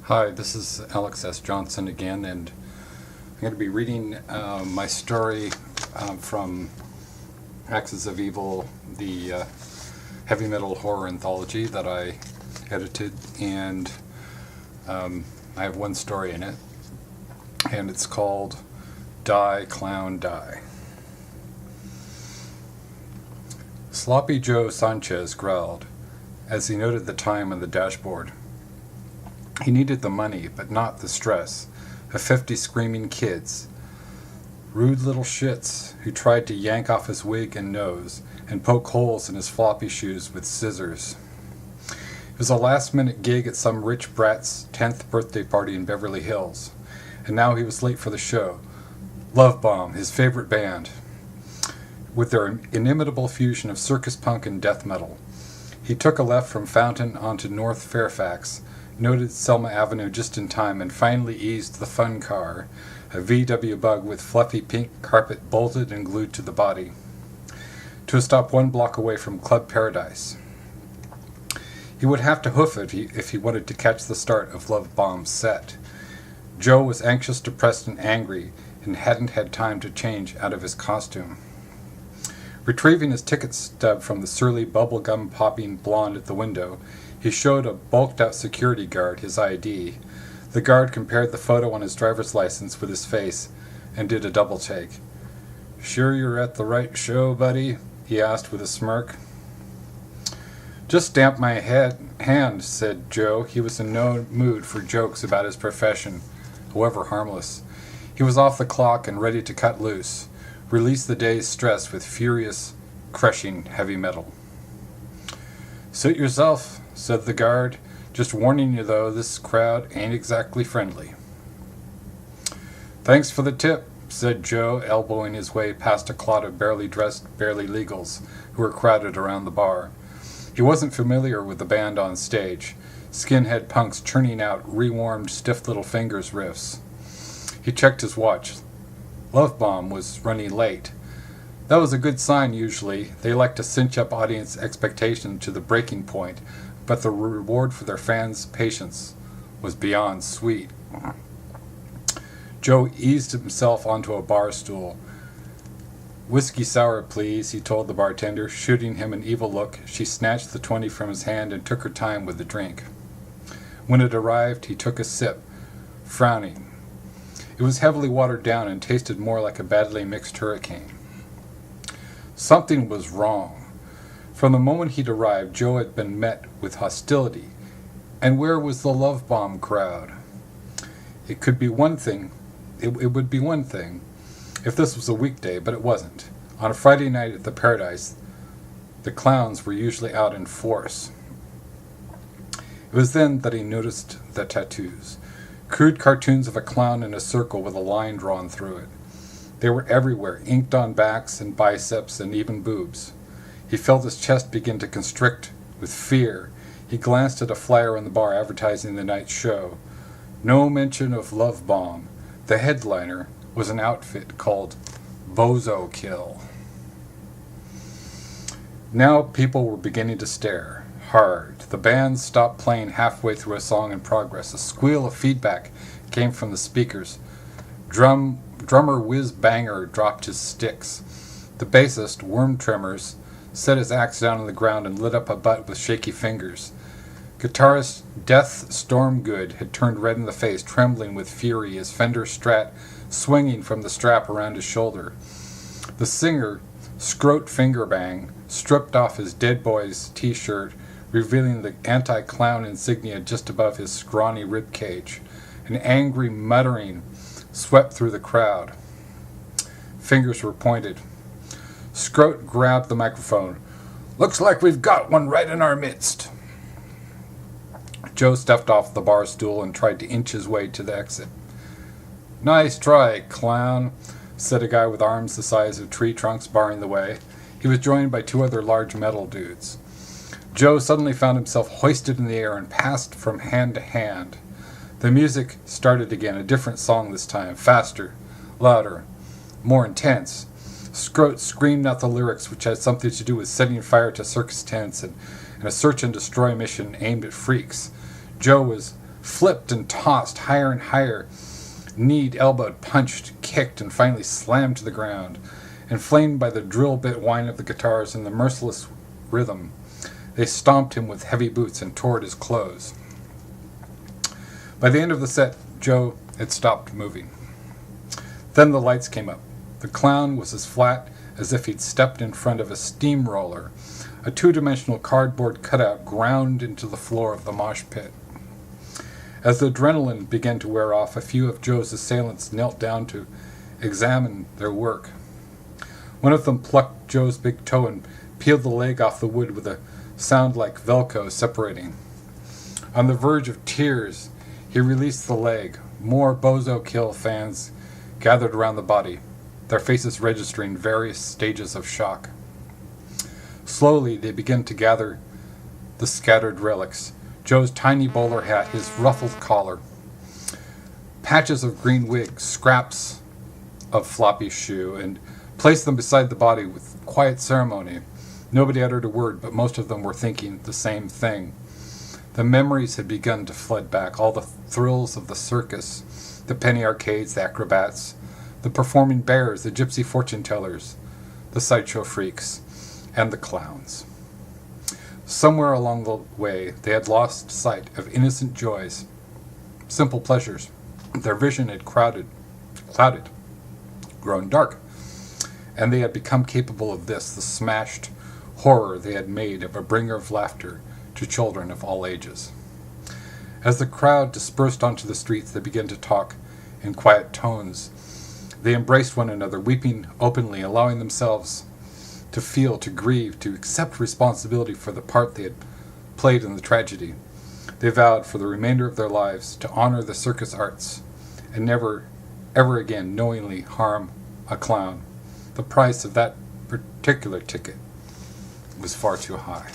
Hi, this is Alex S. Johnson again, and I'm going to be reading my story from Axis of Evil, the heavy metal horror anthology that I edited, and I have one story in it, and it's called Die, Clown, Die. Sloppy Joe Sanchez growled as he noted the time on the dashboard. He needed the money, but not the stress of 50 screaming kids, rude little shits who tried to yank off his wig and nose and poke holes in his floppy shoes with scissors. It was a last-minute gig at some rich brat's 10th birthday party in Beverly Hills, and now he was late for the show. Love Bomb, his favorite band, with their inimitable fusion of circus punk and death metal. He took a left from Fountain onto North Fairfax, noted Selma Avenue just in time, and finally eased the fun car, a VW Bug with fluffy pink carpet bolted and glued to the body, to a stop 1 block away from Club Paradise. He would have to hoof it if he wanted to catch the start of Love Bomb's set. Joe was anxious, depressed, and angry, and hadn't had time to change out of his costume. Retrieving his ticket stub from the surly bubblegum-popping blonde at the window, he showed a bulked-out security guard his ID. The guard compared the photo on his driver's license with his face and did a double-take. "Sure you're at the right show, buddy?" he asked with a smirk. "Just stamped my hand," said Joe. He was in no mood for jokes about his profession, however harmless. He was off the clock and ready to cut loose, release the day's stress with furious, crushing heavy metal. "Suit yourself," said the guard. "Just warning you, though, this crowd ain't exactly friendly." "Thanks for the tip," said Joe, elbowing his way past a clot of barely dressed, barely legals who were crowded around the bar. He wasn't familiar with the band on stage, skinhead punks churning out rewarmed, stiff little fingers riffs. He checked his watch. Love Bomb was running late. That was a good sign usually. They like to cinch up audience expectation to the breaking point, but the reward for their fans' patience was beyond sweet. Joe eased himself onto a bar stool. "Whiskey sour, please," he told the bartender. Shooting him an evil look, she snatched the 20 from his hand and took her time with the drink. When it arrived, he took a sip, frowning. It was heavily watered down and tasted more like a badly mixed hurricane. Something was wrong. From the moment he'd arrived, Joe had been met with hostility. And where was the Love Bomb crowd? It would be one thing if this was a weekday, but it wasn't. On a Friday night at the Paradise, the clowns were usually out in force. It was then that he noticed the tattoos. Crude cartoons of a clown in a circle with a line drawn through it. They were everywhere, inked on backs and biceps and even boobs. He felt his chest begin to constrict with fear. He glanced at a flyer on the bar advertising the night's show. No mention of Love Bomb. The headliner was an outfit called Bozo Kill. Now people were beginning to stare. Hard. The band stopped playing halfway through a song in progress. A squeal of feedback came from the speakers. Drummer Whiz Banger dropped his sticks. The bassist, Worm Tremors, set his axe down on the ground and lit up a butt with shaky fingers. Guitarist Death Stormgood had turned red in the face, trembling with fury, his Fender Strat swinging from the strap around his shoulder. The singer, Scroat Fingerbang, stripped off his Dead Boys t-shirt, revealing the anti-clown insignia just above his scrawny ribcage. An angry muttering swept through the crowd. Fingers were pointed. Scroat grabbed the microphone. "Looks like we've got one right in our midst." Joe stepped off the bar stool and tried to inch his way to the exit. "Nice try, clown," said a guy with arms the size of tree trunks barring the way. He was joined by 2 other large metal dudes. Joe suddenly found himself hoisted in the air and passed from hand to hand. The music started again, a different song this time, faster, louder, more intense. Scroat screamed out the lyrics, which had something to do with setting fire to circus tents and a search and destroy mission aimed at freaks. Joe was flipped and tossed higher and higher, kneed, elbowed, punched, kicked, and finally slammed to the ground. Inflamed by the drill bit whine of the guitars and the merciless rhythm, they stomped him with heavy boots and tore at his clothes. By the end of the set, Joe had stopped moving. Then the lights came up. The clown was as flat as if he'd stepped in front of a steamroller. A two-dimensional cardboard cutout ground into the floor of the mosh pit. As the adrenaline began to wear off, a few of Joe's assailants knelt down to examine their work. One of them plucked Joe's big toe and peeled the leg off the wood with a sound like Velcro separating. On the verge of tears, he released the leg. More Bozo Kill fans gathered around the body, their faces registering various stages of shock. Slowly, they began to gather the scattered relics. Joe's tiny bowler hat, his ruffled collar, patches of green wig, scraps of floppy shoe, and placed them beside the body with quiet ceremony. Nobody uttered a word, but most of them were thinking the same thing. The memories had begun to flood back, all the thrills of the circus, the penny arcades, the acrobats, the performing bears, the gypsy fortune tellers, the sideshow freaks, and the clowns. Somewhere along the way, they had lost sight of innocent joys, simple pleasures. Their vision had clouded, grown dark, and they had become capable of this, the smashed horror they had made of a bringer of laughter to children of all ages. As the crowd dispersed onto the streets, they began to talk in quiet tones. They embraced one another, weeping openly, allowing themselves to feel, to grieve, to accept responsibility for the part they had played in the tragedy. They vowed for the remainder of their lives to honor the circus arts and never, ever again knowingly harm a clown. The price of that particular ticket was far too high.